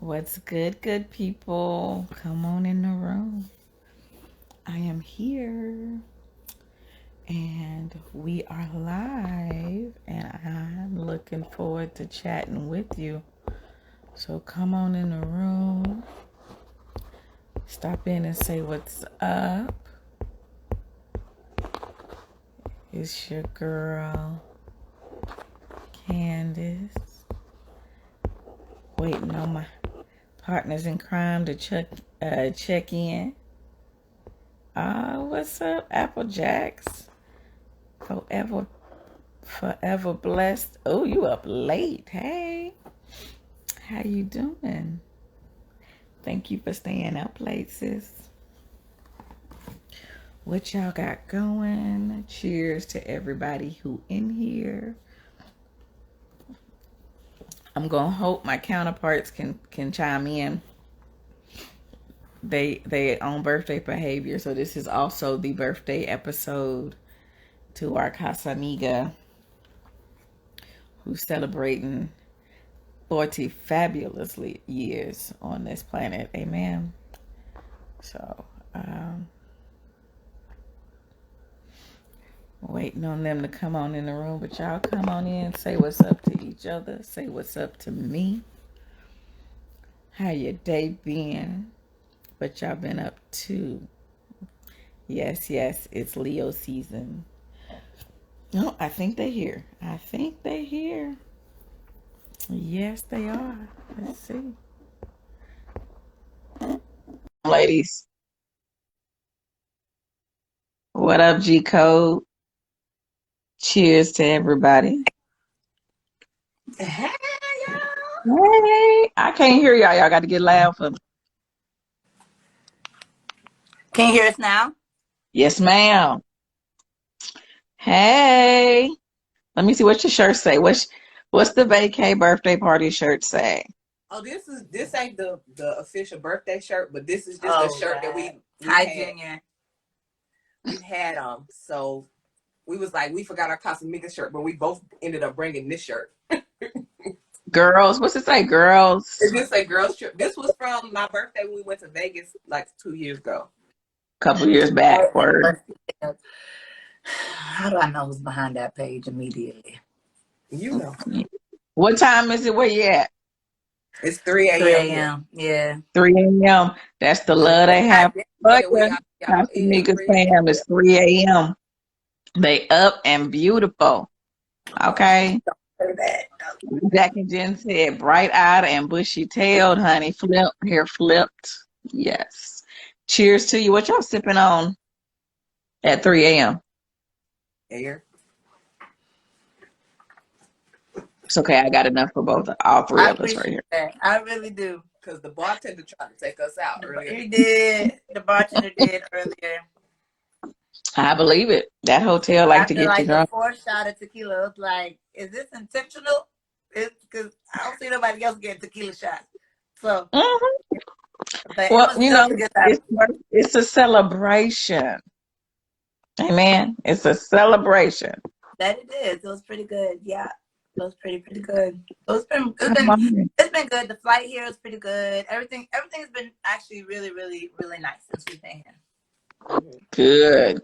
What's good, good people? Come on in the room. I am here and we are live, and I'm looking forward to chatting with you. So come on in the room, stop in and say what's up. It's your girl, Candace, waiting on my partners in crime to check in. What's up, Apple Jacks? Forever blessed. Oh, you up late. Hey, how you doing? Thank you for staying up late, sis. What y'all got going? Cheers to everybody who in here. I'm gonna hope my counterparts can chime in. They own birthday behavior, so this is also the birthday episode to our Casa Amiga, who's celebrating 40 fabulous years on this planet. Amen. So, waiting on them to come on in the room, but y'all come on in, say what's up to each other, say what's up to me. How your day been? What y'all been up to? Yes, it's Leo season. No, I think they're here. Yes, they are. Let's see. Ladies, what up, G Code? Cheers to everybody. Hey, Hey, I can't hear y'all. Y'all got to get loud for me. can you hear us now? Yes, ma'am. Hey, let me see what your shirt say. What's the vacay birthday party shirt say? Oh, this ain't the official birthday shirt, but this is just a shirt that we Hi, had. Junior. We've had so we was like, we forgot our Casamiga shirt, but we both ended up bringing this shirt. Girls, what's it say? Girls. It just say girls trip. This was from my birthday when we went to Vegas like 2 years ago. Couple years back. Word. How do I know who's behind that page immediately? You know, What time is it? Where you at? it's 3 3 a.m. here. a.m. Yeah. 3 a.m. That's the love they have. But We y'all is Casamiga 3 a.m. fam is 3 a.m. They up and beautiful. Okay. Jack and Jen said bright eyed and bushy tailed, honey. Hair flipped. Yes. Cheers to you. What y'all sipping on at 3 a.m.? Here. It's okay. I got enough for all three I of us right here. appreciate that. I really do. Because the bartender tried to take us out earlier. He did. The bartender did earlier. I believe it. That hotel like to After get you like the drunk. 4th shot of tequila, it was like, is this intentional? It's because I don't see nobody else getting tequila shots. So, Mhm. but Well, it was a good time. it's a celebration. Amen. It's a celebration. That it is. It was pretty good. Yeah. It was pretty good. It's been Come on. good. The flight here is pretty good. Everything's been actually really, really, really nice since we've been here. Good.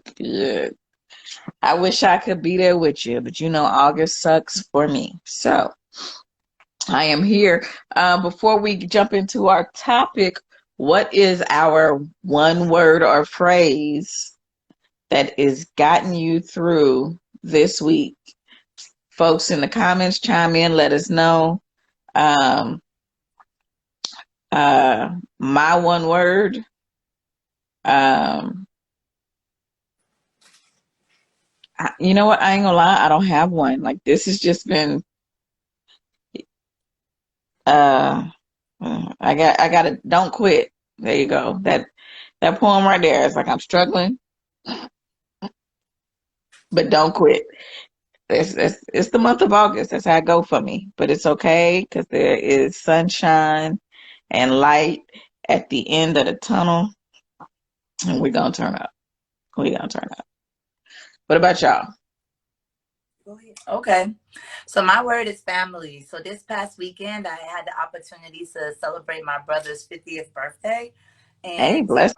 I wish I could be there with you, but August sucks for me. So I am here. Before we jump into our topic, what is our one word or phrase that is gotten you through this week? Folks in the comments, chime in, let us know. My one word, you know what? I ain't gonna lie, I don't have one. Like, this has just been I got to don't quit. There you go. That poem right there is like, I'm struggling, but don't quit. It's the month of August. That's how it go for me. But it's okay because there is sunshine and light at the end of the tunnel, and we're gonna turn up. We're gonna turn up. What about y'all? Go ahead. Okay. So my word is family. So this past weekend, I had the opportunity to celebrate my brother's 50th birthday. Hey, And bless.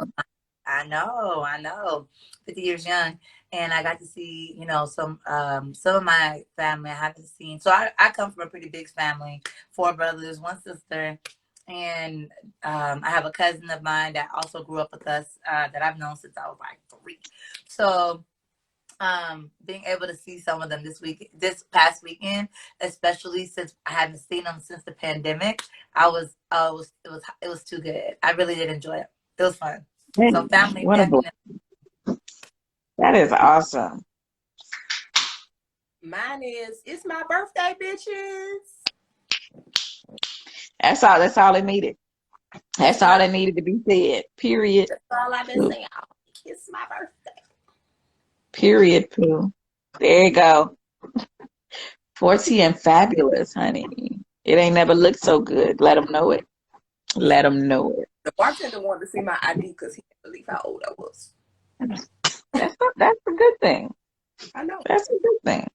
I know, 50 years young. And I got to see, some of my family I haven't seen. So I come from a pretty big family, 4 brothers, 1 sister. And I have a cousin of mine that also grew up with us that I've known since I was like 3. So being able to see some of them this past weekend, especially since I haven't seen them since the pandemic, it was too good. I really did enjoy it. It was fun. Hey, So family what a bless. definitely. That is awesome. Mine is, it's my birthday, bitches. That's all it needed. It's That's all my, that needed to be said. Period. that's all I've been Pooh. saying. It's my birthday. Period. Pooh. There you go. 40 and fabulous, honey. It ain't never looked so good. Let them know it. Let them know it. The bartender wanted to see my ID because he didn't believe how old I was. That's a good thing. I know. That's a good thing.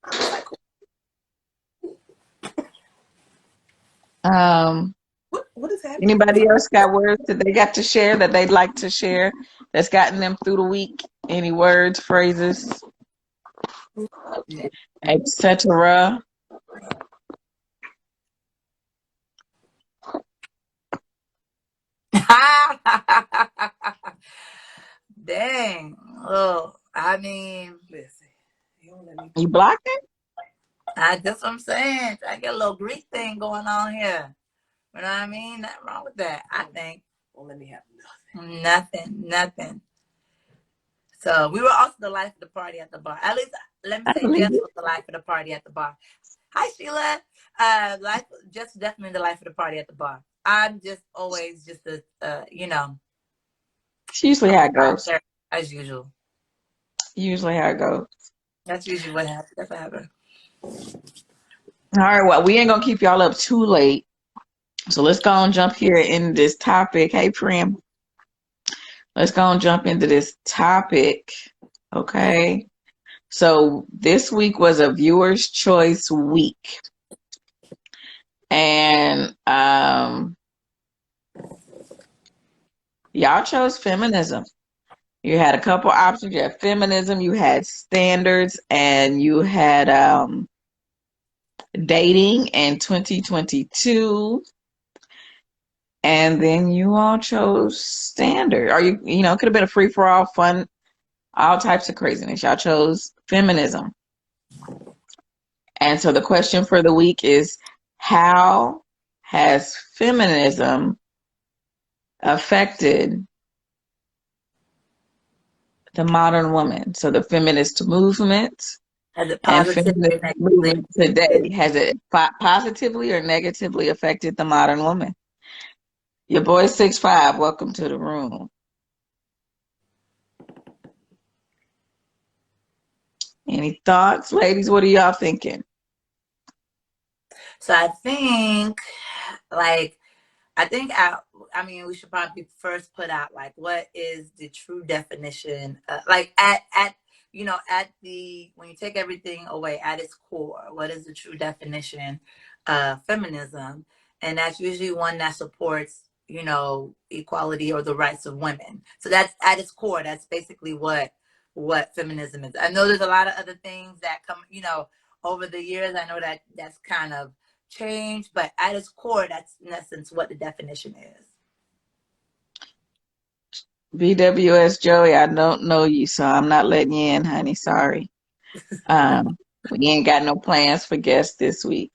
I was like, Um, what is happening? Anybody else got words that they got to share that they'd like to share that's gotten them through the week? Any words, phrases, etc. Dang. Oh, I mean, Listen, you don't let me You block. blocking? that's what I'm saying. I get a little Greek thing going on here. You know what I mean? Nothing wrong with that. I think Don't let me have nothing. So we were also the life of the party at the bar. At least, let me I say, believe Jess it. was the life of the party at the bar. Hi, Sheila. Life, Jess was definitely the life of the party at the bar. I'm just always just It's usually I'm a how it side goes. character as usual. Usually how it goes. That's usually what happens. That's what happens. All right, well, we ain't gonna keep y'all up too late. So let's go and jump here in this topic. Hey, Prim, let's go and jump into this topic. Okay. So this week was a viewer's choice week. And y'all chose feminism. You had a couple options. You had feminism, you had standards, and you had dating in 2022. And then you all chose standard. Or it could have been a free for all, fun, all types of craziness. Y'all chose feminism. And so the question for the week is, how has feminism affected the modern woman? So the feminist movement Has it and positively feminist or negatively movement today, affected? has it positively or negatively affected the modern woman? Your boy 6'5", welcome to the room. Any thoughts, ladies? What are y'all thinking? So I think, like, I mean, we should probably first put out like what is the true definition, like at the when you take everything away at its core, what is the true definition of feminism? And that's usually one that supports equality or the rights of women. So that's at its core. That's basically what feminism is. I know there's a lot of other things that come, over the years. I know that that's kind of change, but at its core, that's in essence what the definition is. BWS Joey, I don't know you, so I'm not letting you in, honey. Sorry. Um, we ain't got no plans for guests this week.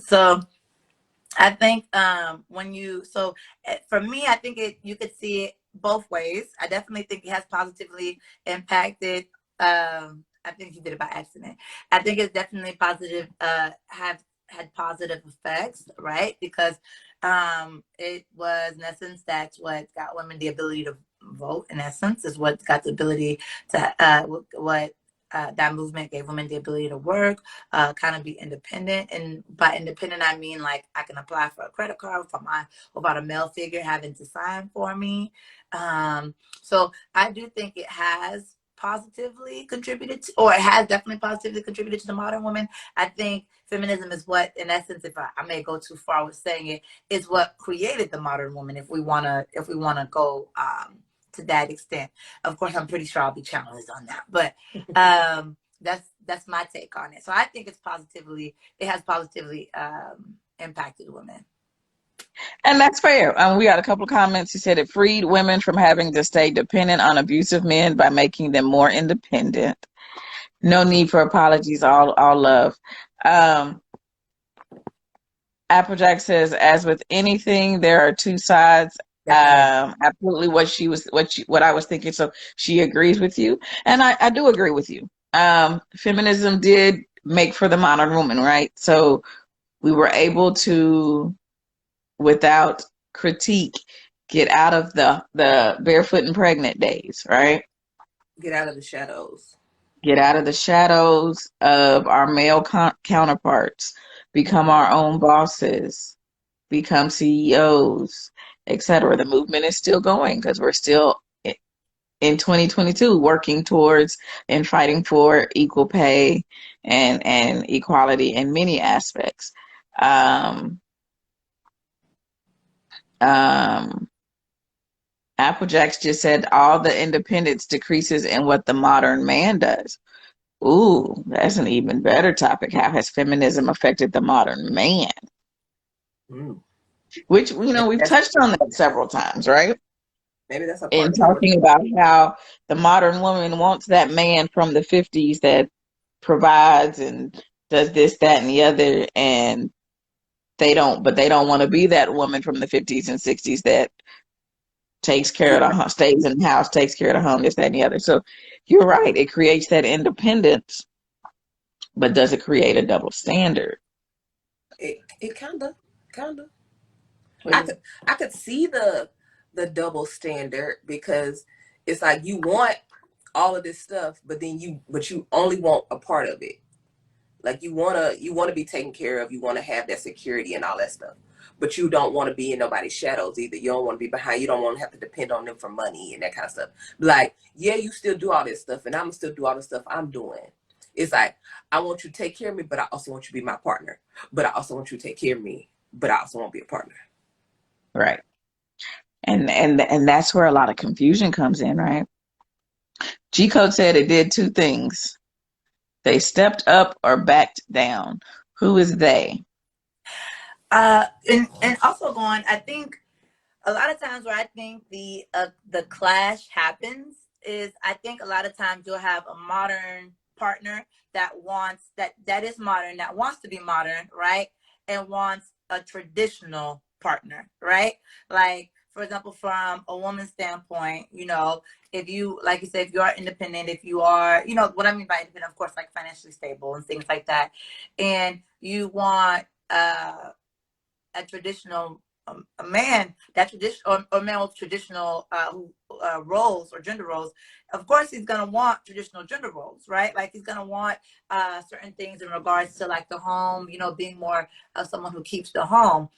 So I think for me, I think you could see it both ways. I definitely think it has positively impacted. I think you did it by accident. I think it's definitely positive. Have had positive effects, right? Because it was in essence that's what got women the ability to vote. In essence, is what got the ability to what that movement gave women the ability to work, kind of be independent. And by independent, I mean like I can apply for a credit card without a male figure having to sign for me. So I do think it has positively contributed to, or it has definitely positively contributed to the modern woman. I think feminism is what, in essence, if I may go too far with saying it, is what created the modern woman. If we wanna go to that extent, of course, I'm pretty sure I'll be challenged on that, but that's my take on it. So I think it has positively impacted women. And that's fair. We got a couple of comments. He said it freed women from having to stay dependent on abusive men by making them more independent. No need for apologies. All love. Applejack says, as with anything, there are two sides. Absolutely, what I was thinking. So she agrees with you, and I do agree with you. Feminism did make for the modern woman, right? So we were able to, without critique, get out of the barefoot and pregnant days, right? Get out of the shadows. Get out of the shadows of our male counterparts, become our own bosses, become CEOs, etc. The movement is still going because we're still in 2022 working towards and fighting for equal pay and equality in many aspects. Applejacks just said all the independence decreases in what the modern man does. Ooh, that's an even better topic. How has feminism affected the modern man? Mm. Which, we've touched on that several times, right? Maybe that's a In part two. talking about how the modern woman wants that man from the 50s that provides and does this, that, and the other, and they don't want to be that woman from the 50s and 60s that takes care of the home, stays in the house, takes care of the home, this, that, and the other. So you're right. It creates that independence, but does it create a double standard? It kinda. I could see the double standard, because it's like you want all of this stuff, but you only want a part of it. Like you wanna be taken care of, you wanna have that security and all that stuff. But you don't want to be in nobody's shadows either. You don't want to be behind. You don't want to have to depend on them for money and that kind of stuff. Like, yeah, you still do all this stuff, and I'm still do all the stuff I'm doing. It's like, I want you to take care of me, but I also want you to be my partner. But I also want you to take care of me, but I also want to be a partner. Right. And that's where a lot of confusion comes in, right? G Code said it did two things. They stepped up or backed down. Who is they? And also going, I think a lot of times where I think the clash happens is, I think a lot of times you'll have a modern partner that is modern, that wants to be modern, right? And wants a traditional partner, right? Like, for example, from a woman's standpoint, if you, like you said, if you are independent, if you are, what I mean by independent, of course, like financially stable and things like that, and you want a traditional a man that traditional or man with traditional roles or gender roles, of course he's going to want traditional gender roles, right? Like, he's going to want certain things in regards to, like, the home, being more of someone who keeps the home.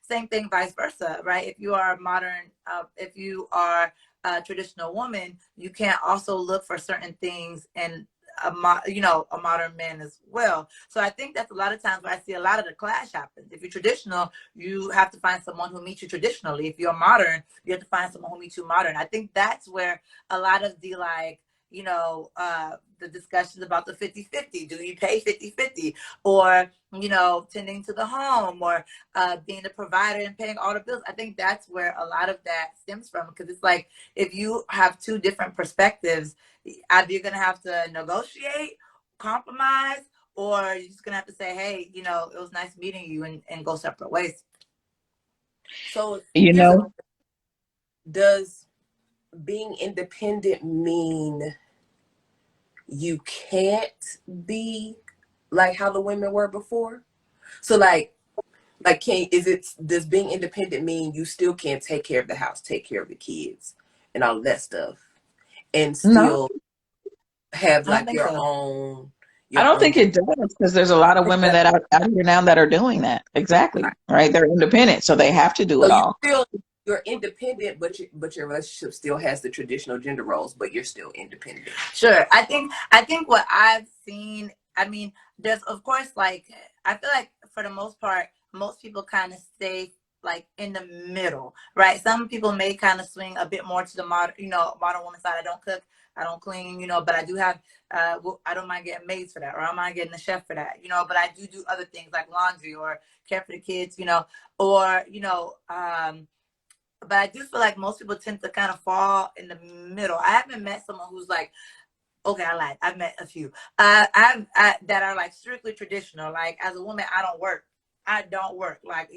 Same thing vice versa, right? If you are modern, if you are a traditional woman, you can't also look for certain things in a modern man as well. So I think that's a lot of times where I see a lot of the clash happens. If you're traditional, you have to find someone who meets you traditionally. If you're modern, you have to find someone who meets you modern. I think that's where a lot of the, like, the discussions about the 50-50, do you pay 50-50, or tending to the home, or being the provider and paying all the bills. I think that's where a lot of that stems from, because it's like, if you have two different perspectives, either you're gonna have to negotiate, compromise, or you're just gonna have to say, hey, it was nice meeting you, and go separate ways. So You know, does being independent mean you can't be like how the women were before? So does being independent mean you still can't take care of the house, take care of the kids, and all that stuff, and no, still have I don't like think so. I don't think it does, because there's a lot of women out here now that are doing that. Exactly. Right. They're independent, so they have to do So it all. you're independent, but your relationship still has the traditional gender roles, but you're still independent. Sure. I think what I've seen, I mean, there's of course like I feel like for the most part, most people kind of stay like in the middle, right? Some people may kind of swing a bit more to the modern woman side. I don't cook, I don't clean, but I do have I don't mind getting maids for that, or I don't mind getting a chef for that, but I do other things like laundry or care for the kids, or but I do feel like most people tend to kind of fall in the middle. I haven't met someone who's like, okay, I lied. I've met a few. That are like strictly traditional. Like as a woman, I don't work. I don't work. Like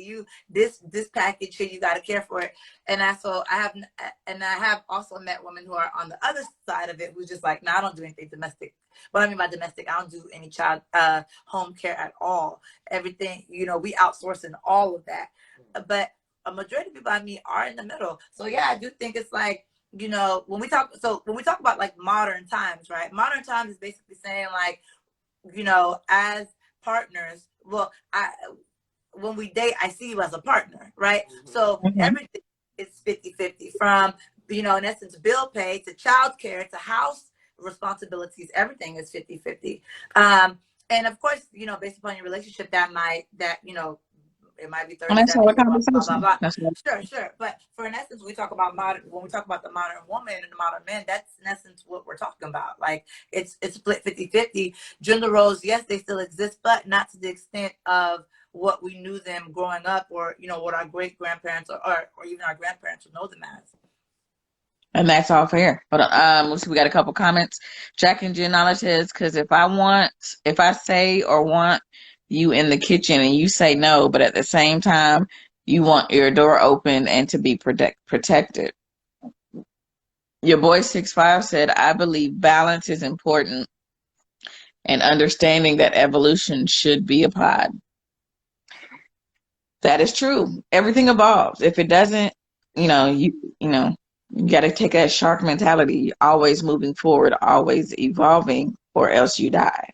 this package here, you got to care for it. And I have also met women who are on the other side of it, who's just like, no, I don't do anything domestic. What I mean by domestic, I don't do any child home care at all. Everything, we outsourcing all of that. But a majority of people I meet are in the middle. So yeah, I do think it's like, when we talk about like modern times, right? Modern times is basically saying like, as partners, well, when we date, I see you as a partner, right? So Mm-hmm. everything is 50-50 from, in essence, bill pay to child care to house responsibilities. Everything is 50-50. And of course, based upon your relationship, it might be And 30, that's all 70, the blah, blah, blah, conversation. blah. That's what. Sure. But for in essence, when we talk about the modern woman and the modern man, that's in essence what we're talking about. Like it's split 50-50. Gender roles, yes, they still exist, but not to the extent of what we knew them growing up, or what our great grandparents or even our grandparents would know them as. And that's all fair. But let's see, we got a couple comments. Jack and Jen Knowledge says, because if I say or want you in the kitchen and you say no, but at the same time you want your door open and to be protected. Your boy 6'5" said, I believe balance is important and understanding that evolution should be applied. That is true. Everything evolves. If it doesn't, you got to take that shark mentality, always moving forward, always evolving, or else you die.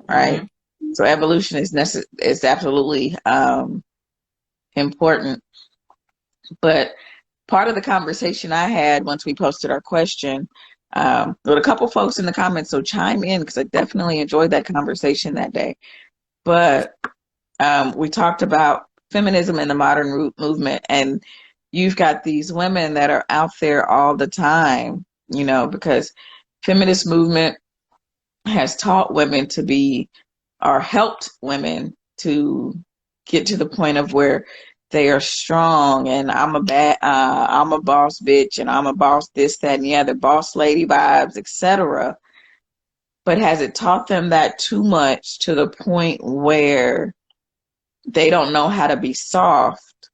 Right. Mm-hmm. So evolution is absolutely important. But part of the conversation I had once we posted our question, with a couple folks in the comments, so chime in because I definitely enjoyed that conversation that day. But we talked about feminism and the modern movement, and you've got these women that are out there all the time, because feminist movement has taught women to be, or helped women to get to the point of where they are strong, and I'm a boss bitch, and I'm a boss this, that, and the other, boss lady vibes, etc. But has it taught them that too much to the point where they don't know how to be soft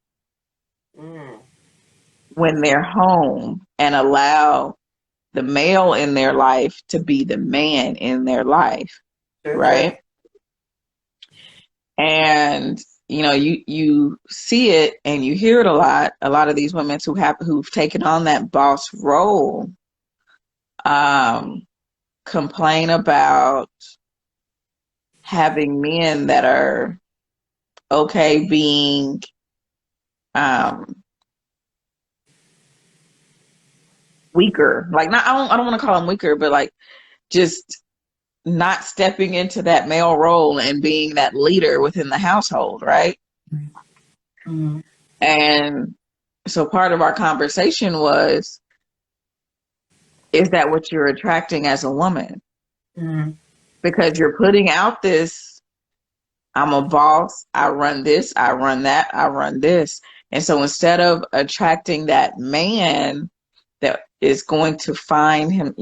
when they're home and allow the male in their life to be the man in their life, Sure. right? And you see it and you hear it a lot. A lot of these women who've taken on that boss role complain about having men that are okay being um, weaker. Like, not I don't want to call them weaker, but like just not stepping into that male role and being that leader within the household, right? Mm-hmm. And so part of our conversation was, is that what you're attracting as a woman? Mm-hmm. Because you're putting out this, I'm a boss, I run this, I run that, I run this. And so instead of attracting that man that is going to find him,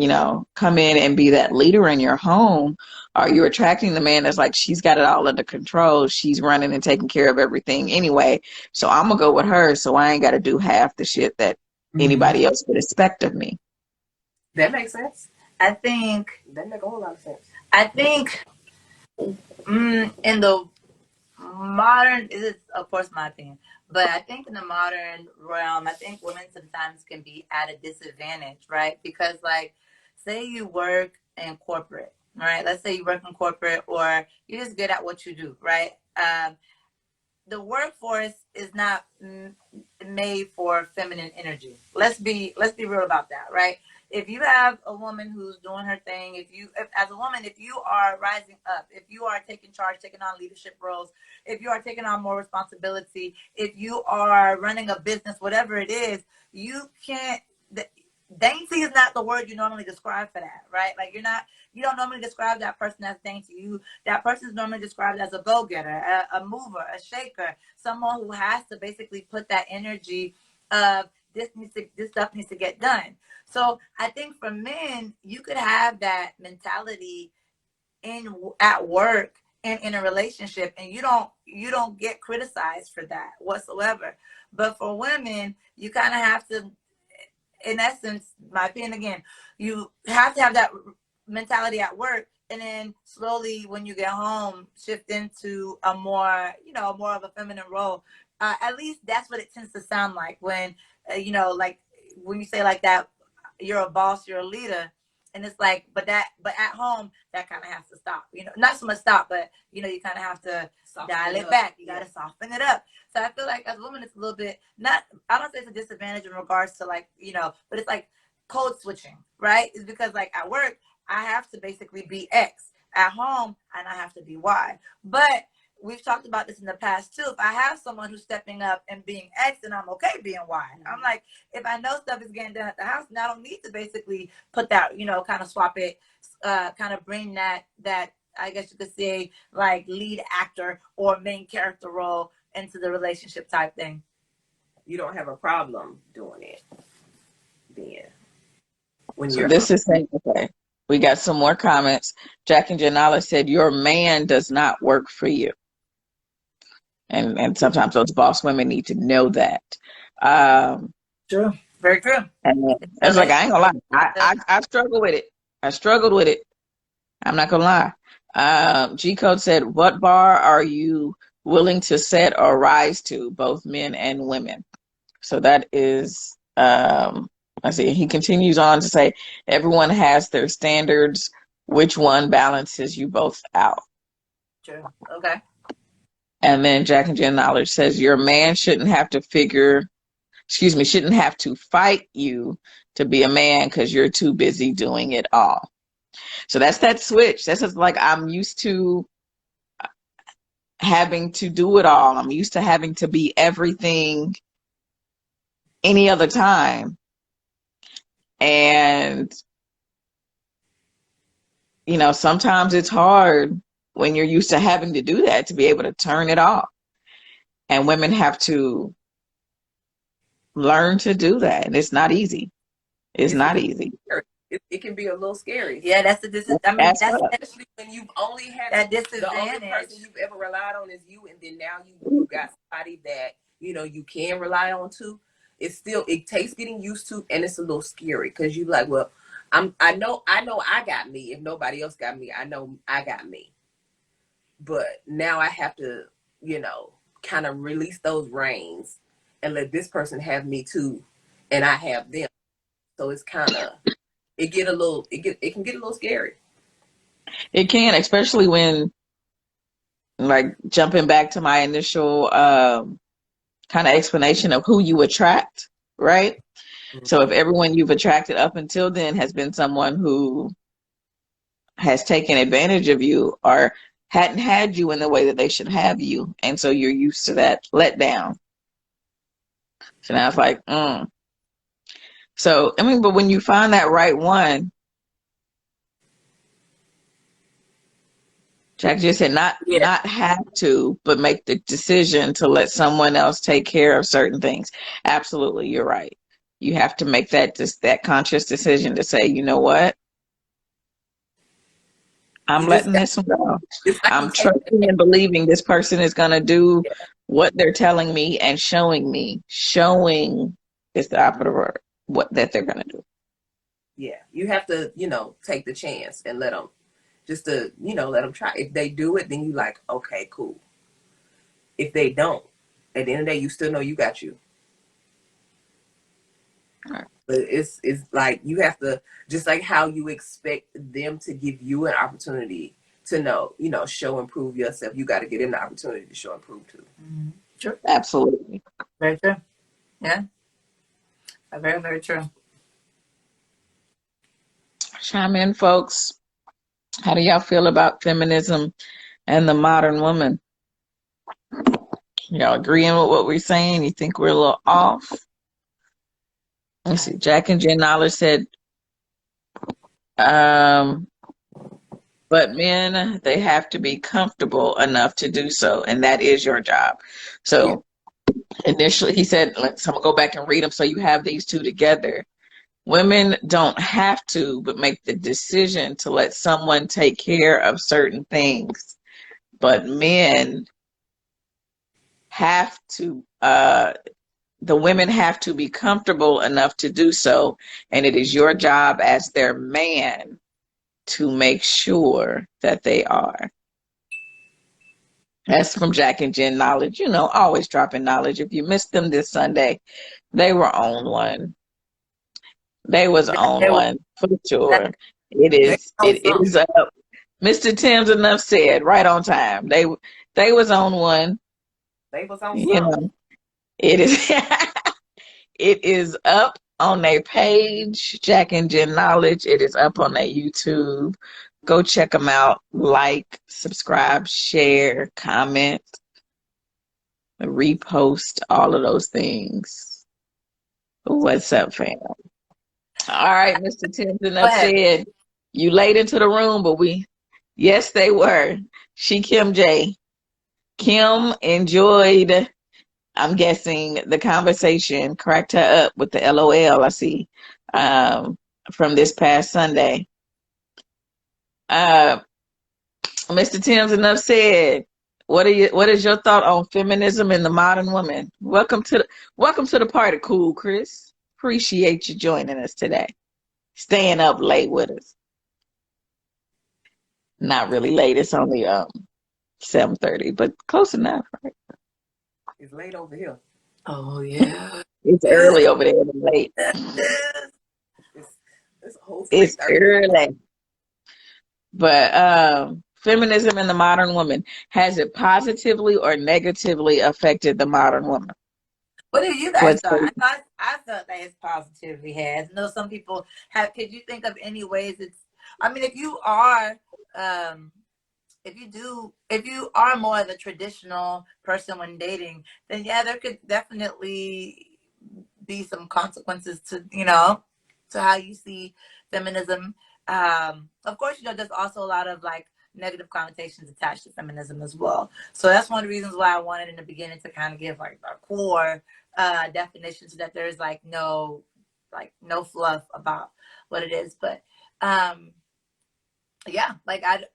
come in and be that leader in your home, are you attracting the man that's like, she's got it all under control, she's running and taking care of everything anyway, so I'm gonna go with her so I ain't got to do half the shit that anybody else would expect of me. That makes sense. I think That makes a whole lot of sense. I think in the modern, this is of course my opinion, but I think in the modern realm, I think women sometimes can be at a disadvantage, right? Because like, say you work in corporate, right? Let's say you work in corporate, or you're just good at what you do, right? the workforce is not made for feminine energy. Let's be real about that, right? If you have a woman who's doing her thing, if as a woman, if you are rising up, if you are taking charge, taking on leadership roles, if you are taking on more responsibility, if you are running a business, whatever it is, you can't. Dainty is not the word you normally describe for that, right? Like you don't normally describe that person as dainty. That person is normally described as a go-getter, a mover, a shaker, someone who has to basically put that energy of this stuff needs to get done. So I think for men, you could have that mentality at work and in a relationship, and you don't get criticized for that whatsoever. But for women, you kind of have to, in essence, my opinion again, you have to have that mentality at work, and then slowly when you get home, shift into a more, more of a feminine role. At least that's what it tends to sound like when, like when you say like that, you're a boss, you're a leader. And it's like, but at home, that kind of has to stop. Not so much stop, but you kind of have to dial it back. You got to soften it up. So I feel like as a woman, it's a little bit not. I don't say it's a disadvantage in regards to like but it's like code switching, right? It's because like at work, I have to basically be X. At home, and I have to be Y. But we've talked about this in the past too. If I have someone who's stepping up and being X, then I'm okay being Y. I'm like, if I know stuff is getting done at the house, then I don't need to basically put that, kind of swap it, kind of bring that I guess you could say like lead actor or main character role into the relationship type thing. You don't have a problem doing it then when So you're this is saying, okay, we got some more comments. Jack and Janala said, your man does not work for you. And sometimes those boss women need to know that. True. Very true. And it's like, I ain't gonna lie. I struggle with it. I struggled with it. I'm not gonna lie. G Code said, what bar are you willing to set or rise to, both men and women? So that is, let's see, he continues on to say, everyone has their standards. Which one balances you both out? True. Okay. And then Jack and Jen Knowledge says, your man shouldn't have to fight you to be a man because you're too busy doing it all. So that's that switch. That's just like, I'm used to having to do it all. I'm used to having to be everything any other time. And, sometimes it's hard when you're used to having to do that to be able to turn it off. And women have to learn to do that. And it's not easy. It's not easy. It can be a little scary. Yeah, that's That's especially when you've only had that the only person you've ever relied on is you, and then now you got somebody that you can rely on too. It takes getting used to, and it's a little scary because you're like, well, I know I got me. If nobody else got me, I know I got me. But now I have to, kind of release those reins and let this person have me too, and I have them. So it's kind of it can get a little scary. It can, especially when, like, jumping back to my initial kind of explanation of who you attract, right? Mm-hmm. So if everyone you've attracted up until then has been someone who has taken advantage of you or hadn't had you in the way that they should have you, and so you're used to that letdown. So now it's like, So, I mean, but when you find that right one, Jack just said not have to, but make the decision to let someone else take care of certain things. Absolutely, you're right. You have to make that conscious decision to say, you know what? I'm letting this one go. I'm trusting and believing this person is going to do what they're telling me and showing is the operative word, what that they're going to do. Yeah, you have to, take the chance and let them let them try. If they do it, then you like, okay, cool. If they don't, at the end of the day, you still know you got you. Right. But it's like you have to, just like how you expect them to give you an opportunity to know, show and prove yourself. You got to get in the opportunity to show and prove too. Mm-hmm. True. Absolutely. Very true. Yeah. Very, very true. Chime in, folks. How do y'all feel about feminism and the modern woman? Y'all agreeing with what we're saying? You think we're a little off? Let's see. Jack and Jen Knowledge said, but men, they have to be comfortable enough to do so, and that is your job. Yeah. So initially, he said, let's, I'm gonna go back and read them so you have these two together. Women don't have to, but make the decision to let someone take care of certain things. But men have to, the women have to be comfortable enough to do so. And it is your job as their man to make sure that they are. That's from Jack and Jen Knowledge. Always dropping knowledge. If you missed them this Sunday, they were on one. They was on one for sure. They know It something. is Mr. Tim's enough said right on time. They was on one. They was on You something. know, it is it is up on their page, Jack and Jen Knowledge. It is up on their YouTube. Go check them out. Like, subscribe, share, comment, repost, all of those things. What's up, fam? All right, Mr. Tim's Go enough ahead. said. You late into the room, but yes, they were. Kim J. Kim enjoyed, I'm guessing, the conversation, cracked her up with the LOL I see from this past Sunday. Mr. Tim's enough said. What is your thought on feminism and the modern woman? Welcome to the party, cool Chris. Appreciate you joining us today. Staying up late with us. Not really late. It's only 7:30, but close enough, right? It's late over here. Oh yeah. It's early over there, but late. It's a whole It's 3:30. early. But feminism and the modern woman, has it positively or negatively affected the modern woman? What do you guys What's thought? I thought that it's positively has. I know some people have. Could you think of any ways it's? I mean, if you are, if you are more of the traditional person when dating, then yeah, there could definitely be some consequences to to how you see feminism. Of course, there's also a lot of like negative connotations attached to feminism as well. So that's one of the reasons why I wanted in the beginning to kind of give like a core definition so that there's like no fluff about what it is. But yeah, like I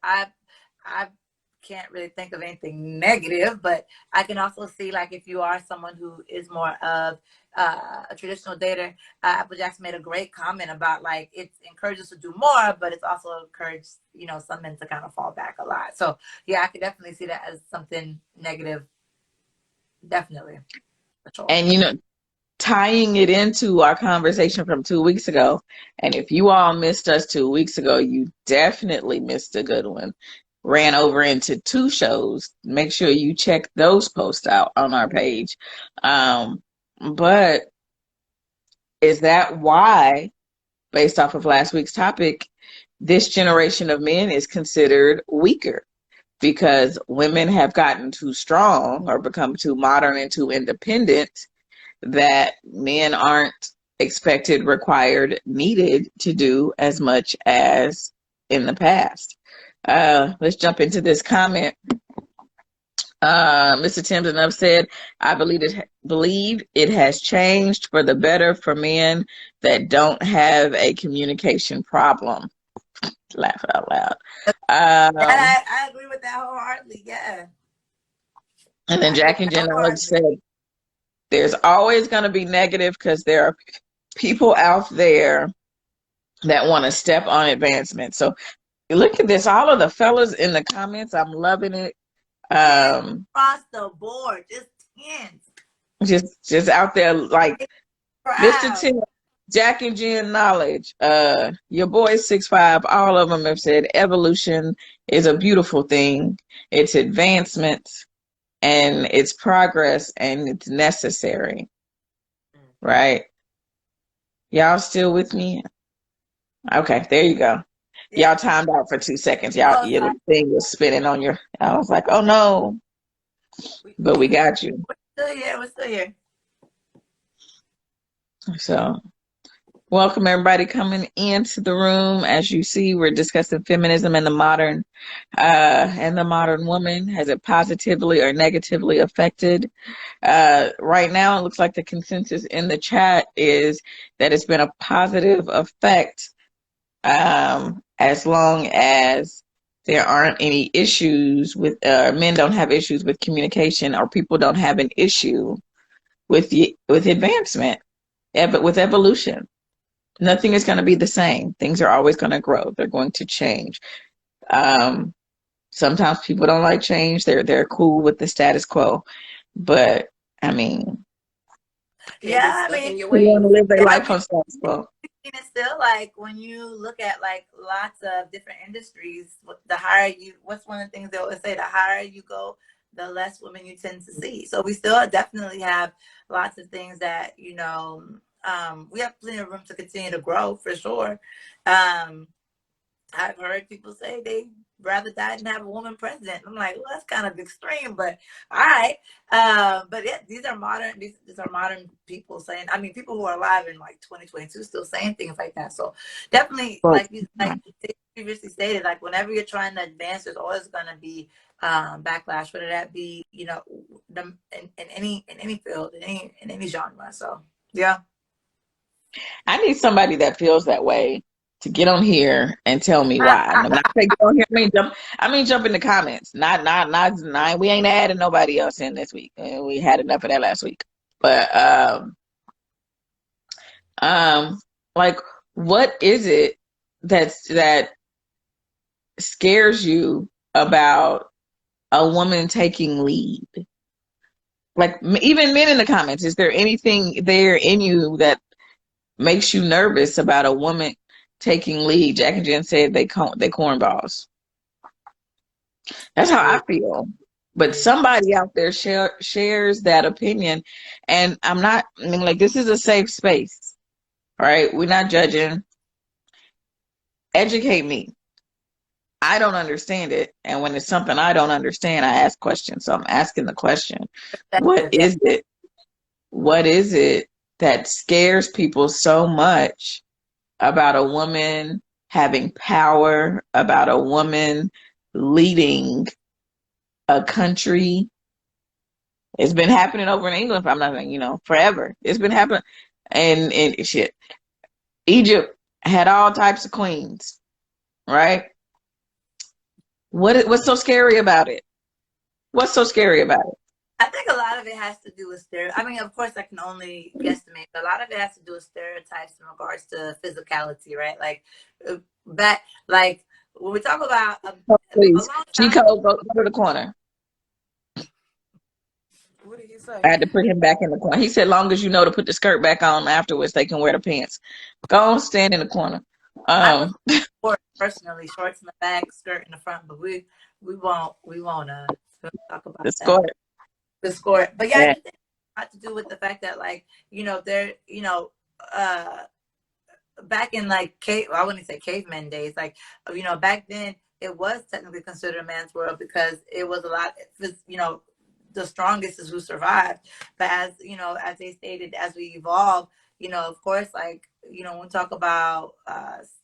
can't really think of anything negative, but I can also see like if you are someone who is more of a traditional dater, Apple Jackson made a great comment about like it encourages to do more, but it's also encouraged some men to kind of fall back a lot. So yeah, I could definitely see that as something negative. Definitely, for sure. And tying it into our conversation from 2 weeks ago, and if you all missed us 2 weeks ago, you definitely missed a good one. Ran over into two shows. Make sure you check those posts out on our page. But is that why, based off of last week's topic, this generation of men is considered weaker? Because women have gotten too strong or become too modern and too independent, that men aren't expected, required, needed to do as much as in the past. Let's jump into this comment. Mr. Timson said, I believe it has changed for the better for men that don't have a communication problem. Laugh out loud. I agree with that wholeheartedly. Yeah. And then Jack and Jen said, there's always going to be negative because there are people out there that want to step on advancement. So look at this. All of the fellas in the comments, I'm loving it. Across the board, just tens. Just out there like Mr. Tim, Jack and Jen Knowledge, your boy 6'5", all of them have said evolution is a beautiful thing. It's advancement and it's progress and it's necessary, right? Y'all still with me? Okay, there you go. Yeah. Y'all timed out for 2 seconds. Y'all, Oh, your sorry. little thing was spinning on your. I was like, oh no, but we got you. We're still here. We're still here. So, welcome everybody coming into the room. As you see, we're discussing feminism and the modern woman. Has it positively or negatively affected? Right now, it looks like the consensus in the chat is that it's been a positive effect, as long as there aren't any issues with men don't have issues with communication, or people don't have an issue with advancement, but with evolution. Nothing is going to be the same. Things are always going to grow. They're going to change. Um, Sometimes people don't like change. They're cool with the status quo. But I mean, Can't get Yeah, I stuck mean, in your they want to ways. live their yeah, life on status quo. it's still like when you look at like lots of different industries, the higher you, what's one of the things they always say, the higher you go, the less women you tend to see. So we still definitely have lots of things that, we have plenty of room to continue to grow for sure. Um, I've heard people say they rather die than have a woman president. I'm like, well, that's kind of extreme, but all right. But yeah, these are modern people saying. I mean, people who are alive in like 2022 still saying things like that. So definitely, Well, like previously stated, like whenever you're trying to advance, there's always going to be backlash, whether that be in any field, in any genre. So yeah. I need somebody that feels that way to get on here and tell me why. I'm not saying get on here. I mean jump in the comments. Not. We ain't adding nobody else in this week. We had enough of that last week. But um, like, what is it that scares you about a woman taking lead? Like, even men in the comments, is there anything there in you that makes you nervous about a woman taking lead? Jack and Jen said they cornballs. That's how I feel. But Yeah. somebody out there shares that opinion, and I'm not. I mean, like, this is a safe space, right? We're not judging. Educate me. I don't understand it, and when it's something I don't understand, I ask questions. So I'm asking the question: What Yeah. is it? What is it that scares people so much about a woman having power, about a woman leading a country? It's been happening over in England. I'm not saying, forever. It's been happening. And shit. Egypt had all types of queens, right? What's so scary about it? What's so scary about it? I think a lot of it has to do with I mean, of course, I can only guesstimate, but a lot of it has to do with stereotypes in regards to physicality, right? Like back, like when we talk about Oh, a please, long time. Chico, go to the corner. What did he say? I had to put him back in the corner. He said, long as you know to put the skirt back on afterwards, they can wear the pants. Go on, stand in the corner. I prefer shorts personally, shorts in the back, skirt in the front, but we won't talk about The that. skirt. The score, but yeah, I Yeah. do think it has to do with the fact that like there uh back in like I wouldn't say caveman days, like back then it was technically considered a man's world because it was a lot. The strongest is who survived. But as they stated, as we evolve, of course, like when we talk about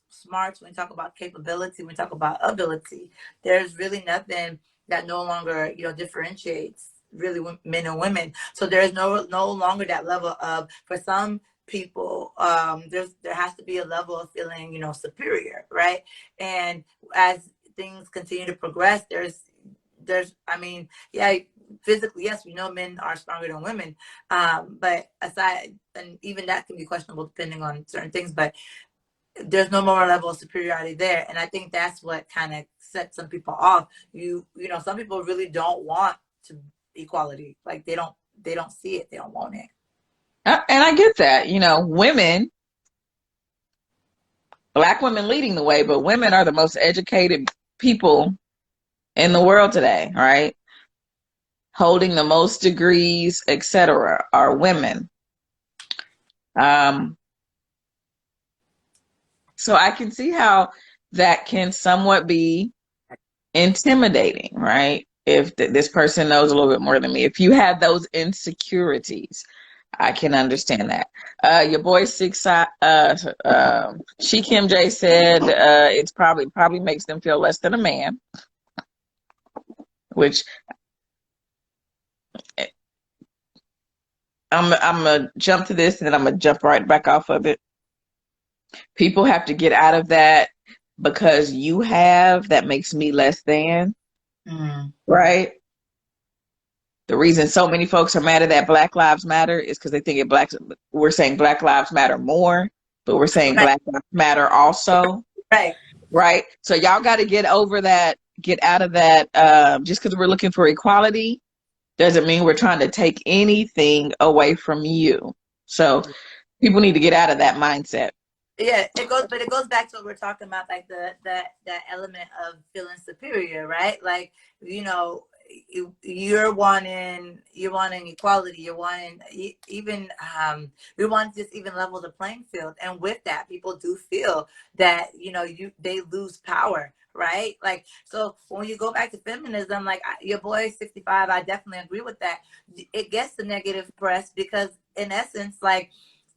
smarts, when we talk about capability, when we talk about ability, there's really nothing that no longer differentiates really men and women. So there's no longer that level of, for some people, there has to be a level of feeling superior, right? And as things continue to progress, there's I mean, yeah, physically, yes, we know men are stronger than women, but aside, and even that can be questionable depending on certain things, but there's no more level of superiority there. And I think that's what kind of sets some people off. Some people really don't want to equality. Like they don't see it, they don't want it. And I get that. Women, Black women leading the way, but women are the most educated people in the world today, right? Holding the most degrees, etc., are women. Um, so I can see how that can somewhat be intimidating, right? If this person knows a little bit more than me, if you have those insecurities, I can understand that. Your boy She Kim J said it's probably makes them feel less than a man, which I'm gonna jump to this and then I'm gonna jump right back off of it. People have to get out of that because you have that makes me less than, right? The reason so many folks are mad at that Black Lives Matter is because they think we're saying Black Lives Matter more, but we're saying Right. Black Lives Matter also, Right. right? So y'all got to get over that, get out of that. Just because we're looking for equality doesn't mean we're trying to take anything away from you. So people need to get out of that mindset. Yeah, it goes back to what we're talking about, like that element of feeling superior, right? Like, you know, you're wanting equality, you're wanting even we want just even level the playing field, and with that, people do feel that they lose power, right? Like, so when you go back to feminism, like your boy 65, I definitely agree with that. It gets the negative press because in essence, like,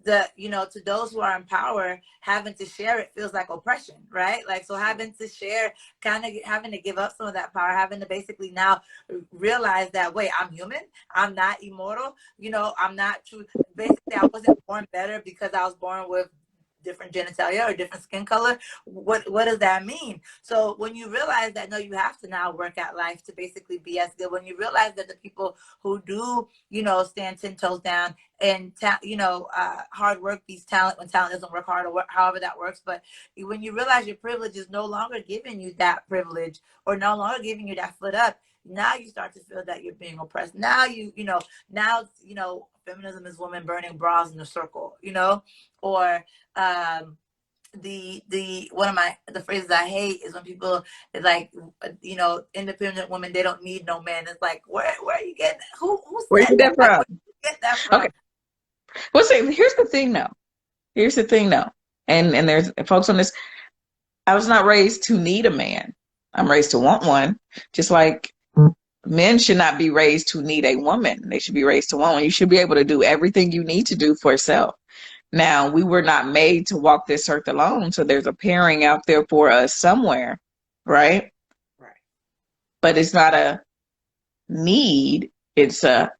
to those who are in power, having to share it feels like oppression, right? Like, so having to share, kind of having to give up some of that power, having to basically now realize that, wait, I'm human, I'm not immortal, I'm not true. Basically, I wasn't born better because I was born with different genitalia or different skin color. What does that mean? So when you realize that, no, you have to now work at life to basically be as good. When you realize that the people who do stand 10 toes down and hard work beats talent when talent doesn't work hard, or however that works. But when you realize your privilege is no longer giving you that privilege, or no longer giving you that foot up, now you start to feel that you're being oppressed. Now feminism is women burning bras in a circle, or the one of the phrases I hate is when people is like, independent women, they don't need no man. It's like, where are you getting that? Who Where you said get that? that Like, from? where did you get that Okay. from? Well, see, here's the thing, though. Here's the thing, though. And there's folks on this. I was not raised to need a man. I'm raised to want one. Just like men should not be raised to need a woman. They should be raised to want one. You should be able to do everything you need to do for yourself. Now, we were not made to walk this earth alone, so there's a pairing out there for us somewhere, right? Right. But it's not a need. It's a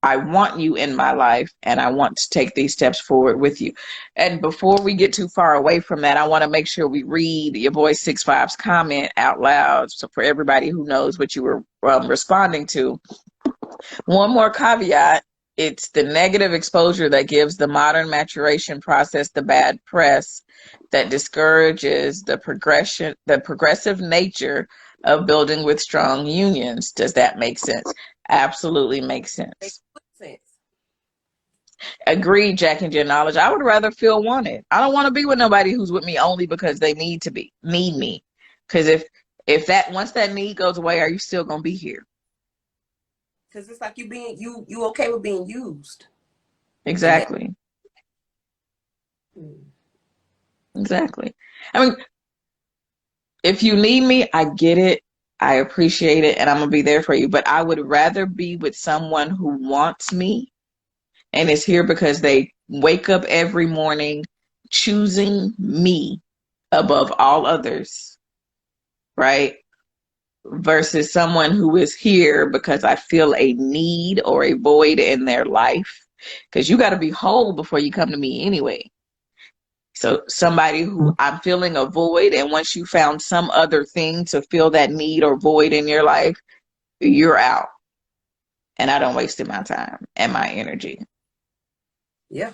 I want you in my life and I want to take these steps forward with you. And before we get too far away from that, I want to make sure we read your boy 65's comment out loud. So for everybody who knows what you were responding to, one more caveat. It's the negative exposure that gives the modern maturation process the bad press that discourages the progressive nature of building with strong unions. Does that make sense? Absolutely makes Makes sense. sense. Agreed, Jack and Jen Knowledge. I would rather feel wanted. I don't want to be with nobody who's with me only because they need me. Because if that once that need goes away, are you still gonna be here? Because it's like you okay with being used. And that, Exactly. Exactly. I mean, if you need me, I get it. I appreciate it, and I'm gonna be there for you. But I would rather be with someone who wants me and is here because they wake up every morning choosing me above all others, right? Versus someone who is here because I feel a need or a void in their life. Because you got to be whole before you come to me anyway. So somebody who I'm feeling a void, and once you found some other thing to fill that need or void in your life, you're out. And I don't waste my time and my energy. yeah,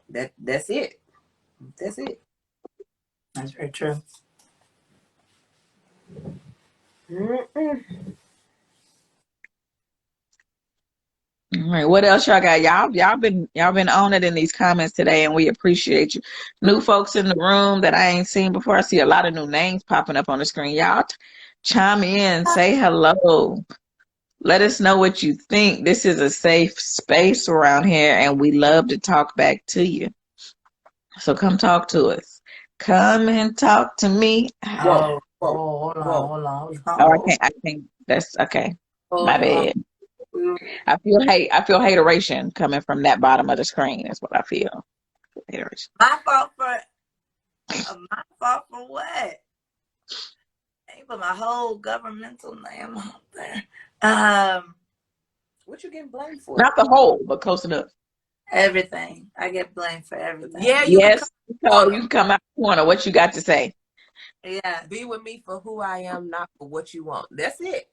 that's it. That's it. That's very true. Mm-mm. All right, what else y'all got? Y'all been on it in these comments today, and we appreciate you. New folks in the room that I ain't seen before. I see a lot of new names popping up on the screen. Y'all Chime in, say hello. Let us know what you think. This is a safe space around here, and we love to talk back to you. So come talk to us. Come and talk to me. Whoa, Oh, whoa, hold on, whoa, hold on, hold on, Oh, I whoa. can't. I can't. That's okay. My hold on. bad. I feel hate. I feel hateration coming from that bottom of the screen. That's what I feel. Hateration. My fault for what? I ain't put my whole governmental name out there. What you getting blamed for? Not the whole, but close enough. Everything. I get blamed for Yeah, everything. you can come Yes. So corner. you can come out the corner. What you got to say? Yeah. Be with me for who I am, not for what you want. That's it.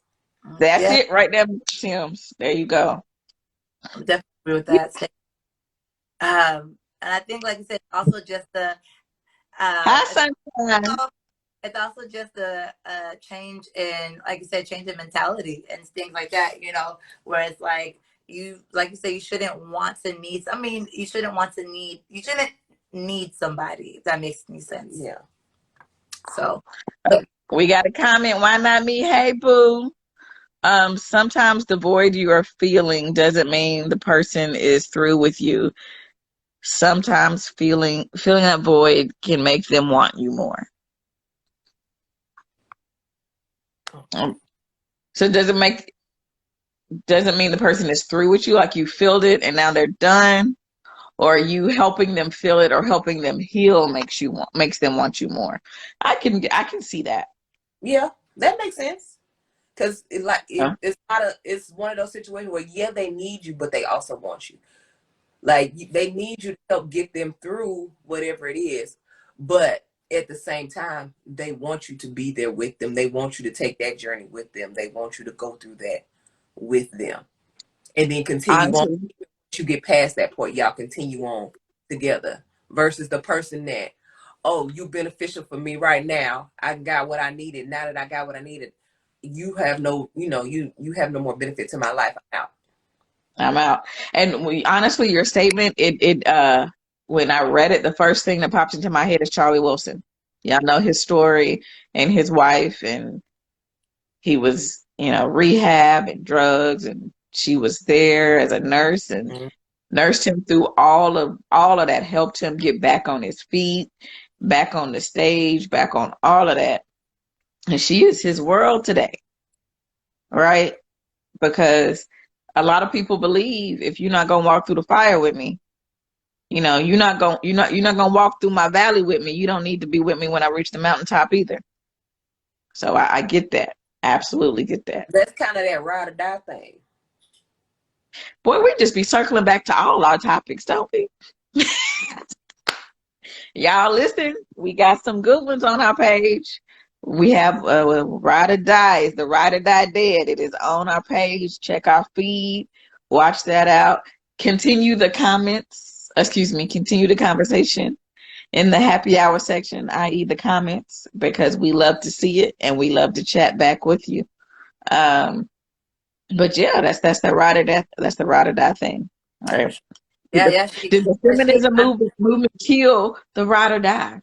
That's Yeah. it right there, Sims. There you go. I'm definitely agree with that. And I think, like you said, also just Hi, it's sunshine. also, it's also just a change in, like you said, change in mentality and things like that. Where it's like like you say, you shouldn't want to need. I mean, you shouldn't want to need. You shouldn't need somebody. If that makes any sense. Yeah. So, We got a comment. Why not me? Hey, boo. Sometimes the void you are feeling doesn't mean the person is through with you. Sometimes feeling that void can make them want you more. Um, so doesn't mean the person is through with you, like you filled it and now they're done, or you helping them feel it or helping them heal makes them want you more. I can see that. Yeah, that makes sense. Cause Uh, it's one of those situations where yeah, they need you, but they also want you. Like they need you to help get them through whatever it is, but at the same time, they want you to be there with them. They want you to take that journey with them. They want you to go through that with them, and then continue on. Honestly, Once you get past that point, y'all continue on together. Versus the person that, oh, you beneficial for me right now. I got what I needed. Now that I got what I needed, you have no, you have no more benefit to my life. I'm out. I'm out. And honestly, your statement, it when I read it, the first thing that popped into my head is Charlie Wilson. Y'all know his story and his wife, and he was, rehab and drugs, and she was there as a nurse and Mhm. nursed him through all of that, helped him get back on his feet, back on the stage, back on all of that. And she is his world today, right? Because a lot of people believe if you're not gonna walk through the fire with me, you're not gonna walk through my valley with me. You don't need to be with me when I reach the mountaintop either. So I get that. Absolutely get that. That's kind of that ride or die thing. Boy, we just be circling back to all our topics, don't we? Y'all listen, we got some good ones on our page. We have Ride or Die. Is the Ride or Die dead? It is on our page. Check our feed. Watch that out. Continue the comments. Excuse me. Continue the conversation in the happy hour section, i.e., the comments, because we love to see it and we love to chat back with you. Um, but yeah, that's the Ride or Die. That's the Ride or Die thing. All right. Did yeah, the, yeah. did the feminism movement kill the Ride or Die?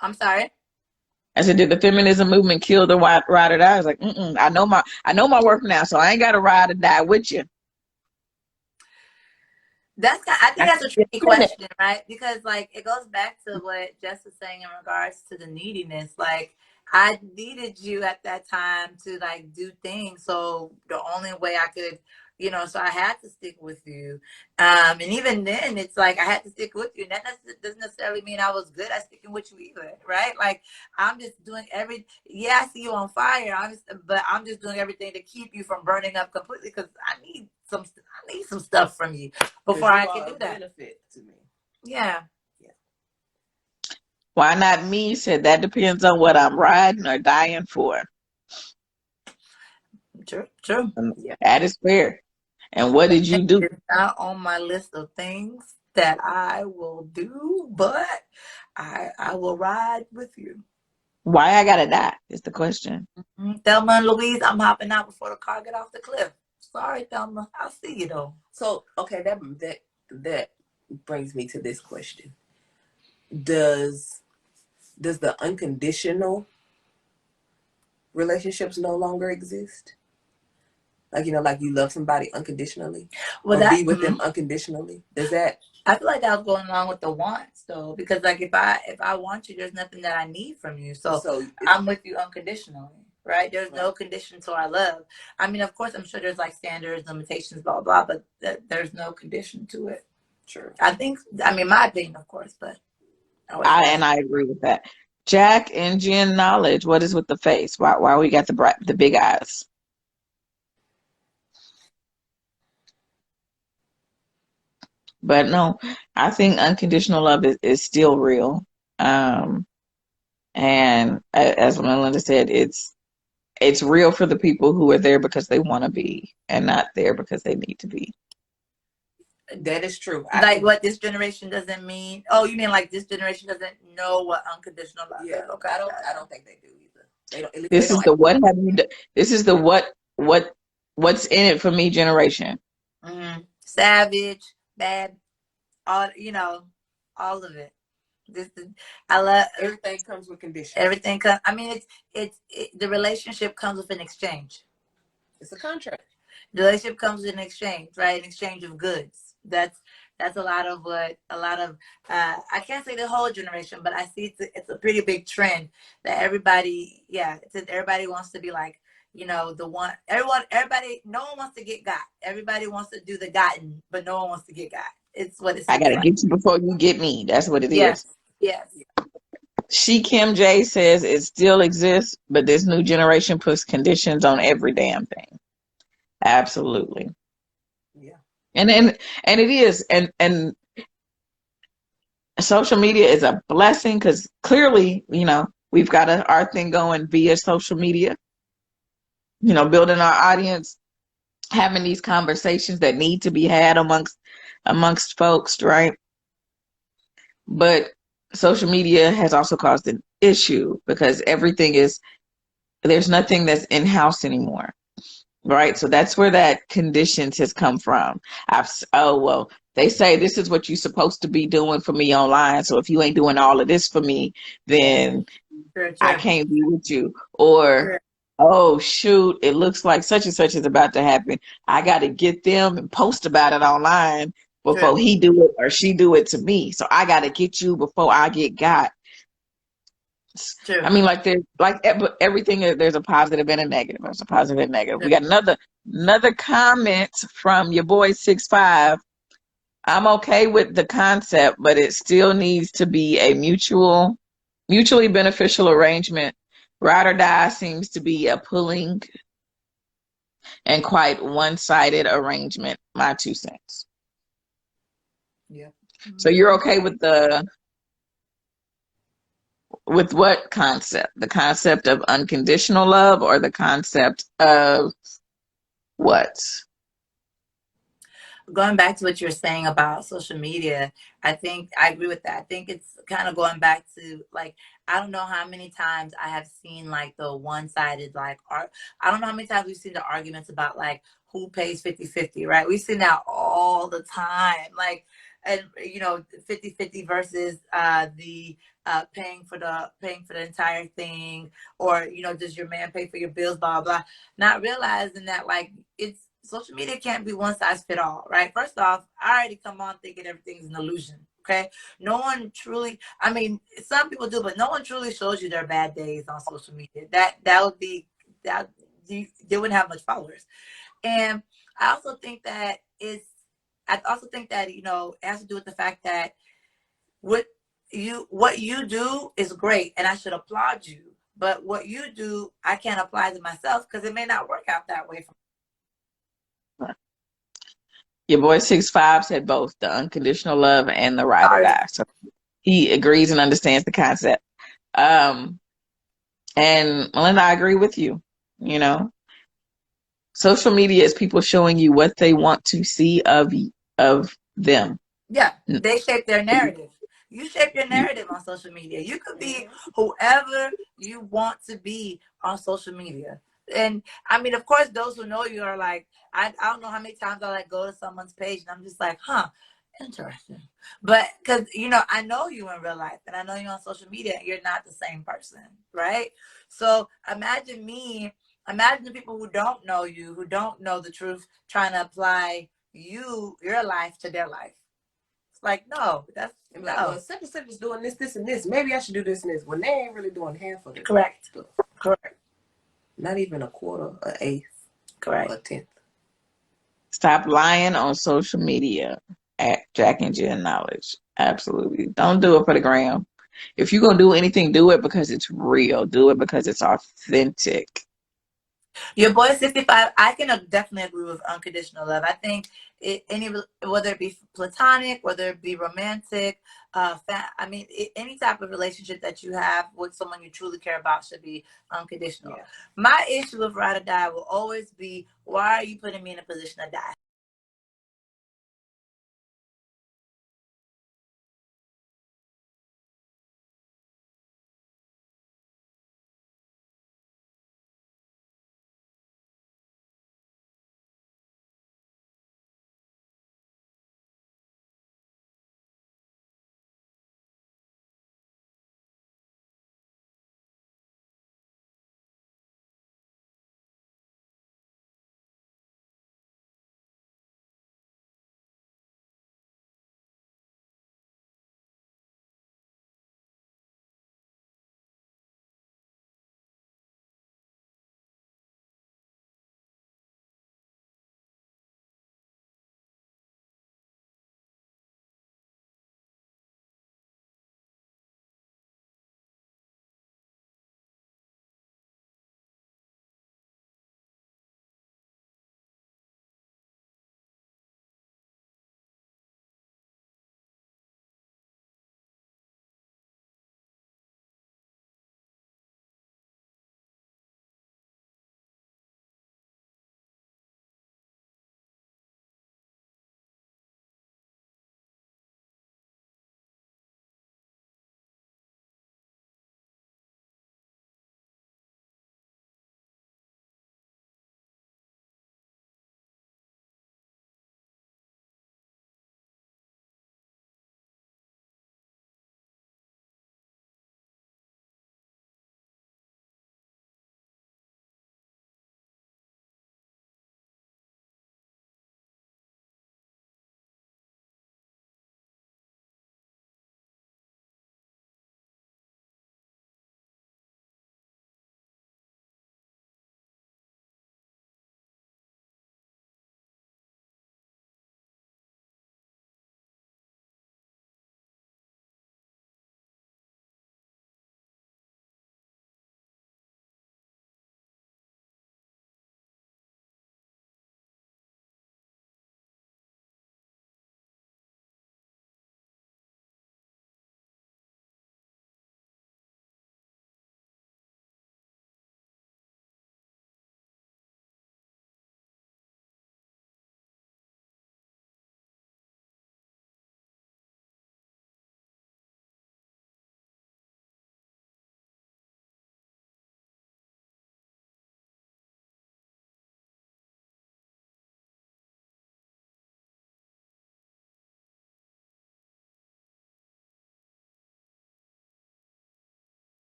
I'm sorry. I said, did the feminism movement kill the ride or die? I was like, I know my work now, so I ain't got to ride or die with you. I think I that's a keep tricky feeling it. question, right? Because like it goes back to what Jess was saying in regards to the neediness. Like I needed you at that time to like do things. So the only way I could, so I had to stick with you. And even then it's like I had to stick with you. And that doesn't necessarily mean I was good at sticking with you either, right? Like I'm just doing I see you on fire. But I'm just doing everything to keep you from burning up completely because I need some stuff from you before I can do that. Benefit to me. Yeah. Yeah. Why not me? Said that depends on what I'm riding or dying for. True. True. Yeah. That is fair. And what did you do? It's not on my list of things that I will do, but I will ride with you. Why I gotta die is the question. Thelma and Louise, I'm hopping out before the car get off the cliff. Sorry, Thelma. I'll see you though. So okay, that brings me to this question: Does the unconditional relationships no longer exist? Like, you know, like you love somebody unconditionally, Well, or be with them unconditionally. Does that? I feel like that was going along with the wants though, because like if I want you, there's nothing that I need from you. So I'm with you unconditionally, right? There's no condition to our love. I mean, of course, I'm sure there's like standards, limitations, blah blah, but there's no condition to it. True. I think. I mean, my opinion, of course, but I agree with that. Jack and Jen Knowledge, what is with the face? Why we got the big eyes? But no, I think unconditional love is still real. Um, and as Melinda said, it's real for the people who are there because they want to be and not there because they need to be. That is true. Like what this generation doesn't mean. Oh, you mean like this generation doesn't know what unconditional love is? Okay, I don't think they do either. They don't. At least This is the what have you done? This is the what's in it for me generation. Mm-hmm. Savage, bad, all all of it. I love everything comes with conditions. Everything comes. I mean, the relationship comes with an exchange. It's a contract. The relationship comes with an exchange, right? An exchange of goods. That's a lot of I can't say the whole generation, but I see it's a pretty big trend that everybody wants to be like, the one, everybody, no one wants to get got. Everybody wants to do the gotten, but no one wants to get got. It's what it seems I gotta like. get you before you get me. That's what it Yes. is. Yes. She Kim J says it still exists, but this new generation puts conditions on every damn thing. Absolutely. Yeah. And it is. And social media is a blessing because clearly, we've got our thing going via social media, building our audience, having these conversations that need to be had amongst folks, right? But social media has also caused an issue because there's nothing that's in-house anymore. Right. So that's where that conditions has come from. Well, they say this is what you're supposed to be doing for me online. So if you ain't doing all of this for me, then Sure. I can't be with you. Or, oh, shoot, it looks like such and such is about to happen. I got to get them and post about it online before he do it or she do it to me. So I got to get you before I get got. True. I mean, everything, there's a positive and a negative. There's a positive and negative. We got another comment from your boy 6'5". I'm okay with the concept, but it still needs to be a mutually beneficial arrangement. Ride or die seems to be a pulling and quite one-sided arrangement. My 2 cents. Yeah. So you're okay with what concept? The concept of unconditional love or the concept of what? Going back to what you were saying about social media, I think I agree with that. I think it's kind of going back to like, I don't know how many times I have seen like the one-sided like art. I don't know how many times we've seen the arguments about like who pays 50-50, right? We've seen that all the time. Like, and 50-50 versus the paying for the entire thing, or does your man pay for your bills, blah blah. Not realizing that like it's social media can't be one size fit all, right? First off, I already come on thinking everything's an illusion. Okay, no one truly. I mean, some people do, but no one truly shows you their bad days on social media. That would be that they wouldn't have much followers. And I also think that it has to do with the fact that what you do is great, and I should applaud you. But what you do, I can't apply to myself because it may not work out that way for me. Your boy 6'5" said both the unconditional love and the ride or die. So he agrees and understands the concept. And Melinda, I agree with you. Social media is people showing you what they want to see of them. Yeah, they shape their narrative. You shape your narrative on social media. You could be whoever you want to be on social media. And I mean, of course, those who know you are like, I don't know how many times I like go to someone's page and I'm just like, huh, Interesting. But because, you know, I know you in real life and I know you on social media, and you're not the same person, right? So imagine the people who don't know you, who don't know the truth, trying to apply your life to their life. It's like, no, that's I'm no. like, well, such and such is doing this, and this. Maybe I should do this and this. When they ain't really doing half of it. Correct. Stuff. Correct. Not even a quarter, an eighth, Correct. or a tenth. Stop lying on social media at Jack and Jill Knowledge. Absolutely. Don't do it for the gram. If you're going to do anything, do it because it's real. Do it because it's authentic. Your boy 65, I can definitely agree with unconditional love. I think whether it be platonic, whether it be romantic, any type of relationship that you have with someone you truly care about should be unconditional. Yeah. My issue with ride or die will always be, why are you putting me in a position to die?